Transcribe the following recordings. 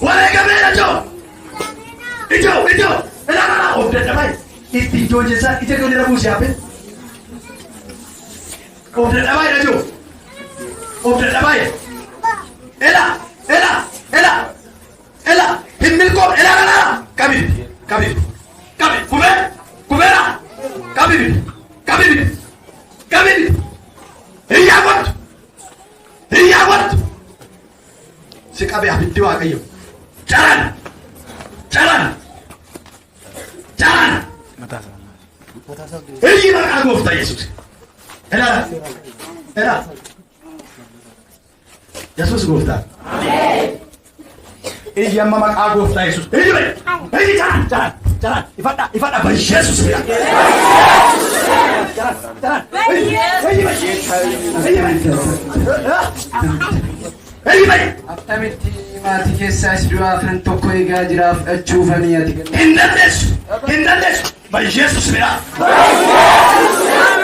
wareega meera jo ijo ela obde dabai itti joje sa ite ko dira busi ape obde dabai jo obde dabai ela himmil ko ela kabi kubera kabi Iyawat si kabe abiddi waaqayyo jalan eyi maqaa gooftaa Yesuus ela Yesuus gooftaa eyi amma maqaa gooftaa Yesuus eyi jalan ifadha ba Yesuus jalan Attamitti maatii keessaa si du'aa kan tokko eegaa jiraaf achuufanii ati hin dandeessu ba Yesuus bira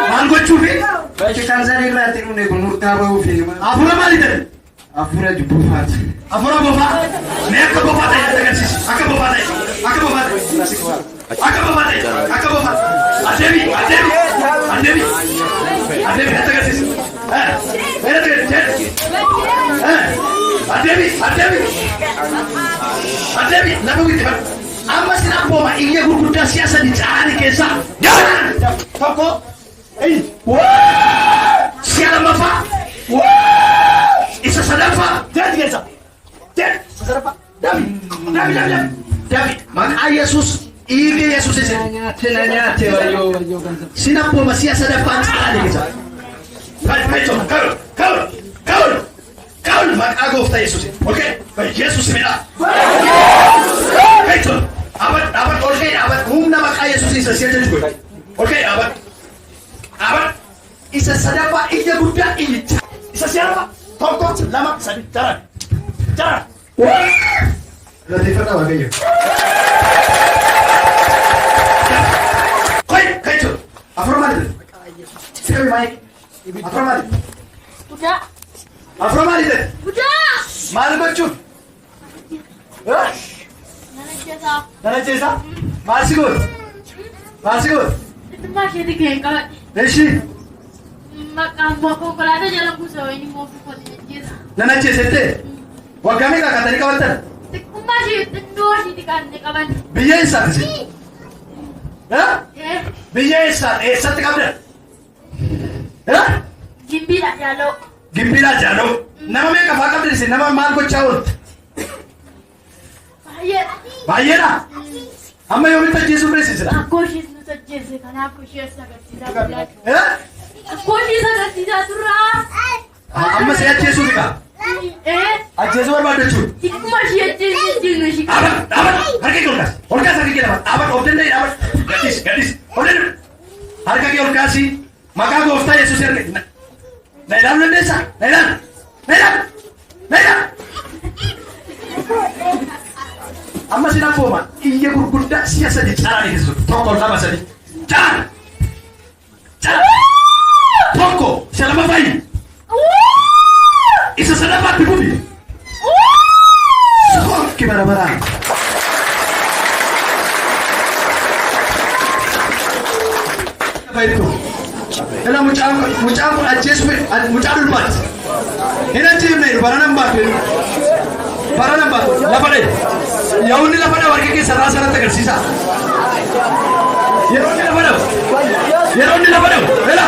maal gochuufi bakki kan zanii irraatti dhumne kun murtaa ba'uufi hafuura maalii ta'e hafuura jibbuufaati hafuura bofaa mee akka bofaa ta'e agarsiisi akka bofaa ta'e adeemi agarsiisi adeemi lafa witti fadhu amma sinaa booma iyya gurguddaa siyaasa di caani keessaa tokko siya lammaffaa isa sadaffaa deeti keessa isa sadaffaa Dabi maqaa Yesuus dhiigni Yesuus isa nyaate wayyoo kan sina booma siya sadaffaa caani keessa Kaul maqaa gooftaa Yesuus okay Yesuus midha Kaito abat okay abat humna maqaa Yesuus isa siya jechuudha okay abat isa sadaffaa iyya guddaa iyyicha isa siya tokko lama sadi jaran latifadha waaqayyo Kaito afurmaali sirri maayik afurmaali afurmaali maal gochuun nana jeesa maal si goot eshi nana jeesette waggaa meeqa katanii qabattan biyya eessaati biyya eessatti qabdan Gimbiidhaa jaaloo nama meeqa fa'aa qabdan isin nama maal gochaa oolte baay'eedha amma yoomitti ajjeesuu beeksisudha amma si ajjeesuu dhiqa ajjeesuu barbaadda jechuudha harka kee olkaas harka kee lafa dhaabat of danda'e dhaabat gadhiis harka kee olkaasi maqaa gooftaa Yesuus erge na ilaalu dandeessa na ilaalu amma sin abbooma iyya gurguddaa siya sadi caalaa dhiyeessu tokko lama sadi caala tokko isa lama fa'i isa sadaffaatti bufi sokki barabaraan ela mucaan kun ajjeesu mucaa dhulbaati hin ajjeefne baranan baatu lafa dhe yaa'unni lafa dhe warqee keessa irraa sanatti agarsiisa yeroo inni lafa dhe ela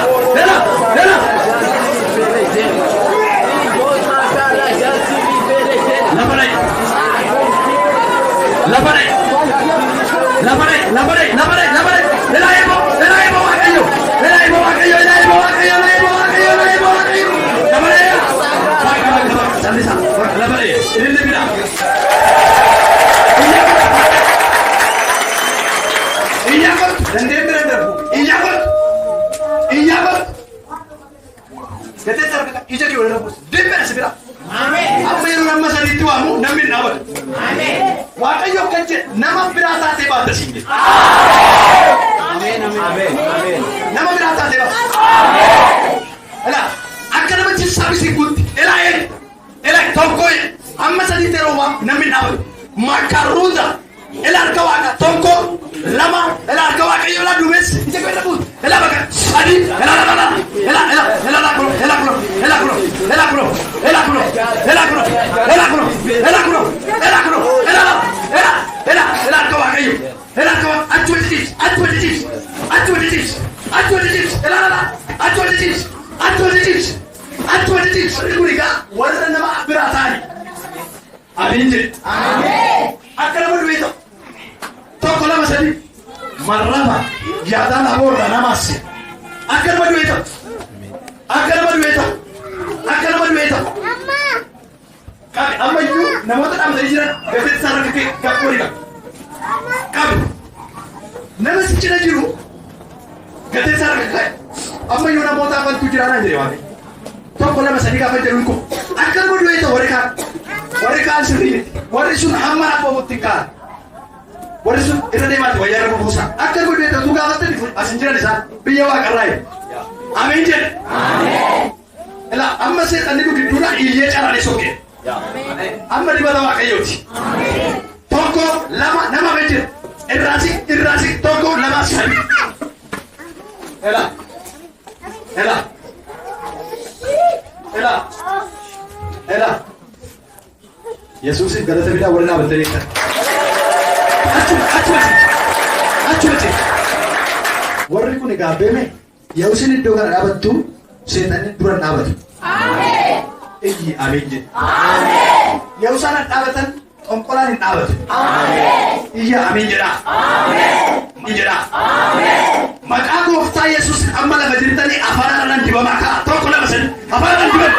nama biraataatee baata siinje nama biraataatee baata ela akka namatti saabisi guutti ela tokko amma sadii teroo namni dhaabatu Makarunda. Ela arkawaaka tokko lama ela arkawaaka yola dumes ite ko rabu ela baka adi ela arkawaaka yo ela arkawaaka atwedis kuriga wala nama biratani abinje amen akala duito tokko lama sadi marraba yadana borra namasi akala duito kabe amma yu namota amda jira gafet saraka ke gakoriga kabe namasi chira jiru gafet saraka kai amma yu namota bantu jira na jire wani tokko lama sadi gafet jiru akala duito warika sirri warisun hamma apo mutika warisun irade mati wayar busa akal gode to tuga gaten asinjira disa biya wa karai amin je amen ela amma se tani du dura iye cara ne soke amma di bada wa kayoti amen toko lama nama beje irasi toko lama sabi ela Yesus galata bila warna beterika. Acuci. Warri kun gabeme. Yesusin iddo kana dhabattu seetan dura dhabatu. Amen. Egi amin. Amen. Yesusana dhabatan onkolan dhabatu. Amen. Iya amin jira. Amen. Jira. Amen. Maka gooftaa Yesus amma lafa jirtani afaan dibama ka tokko lama sen afaan dibama.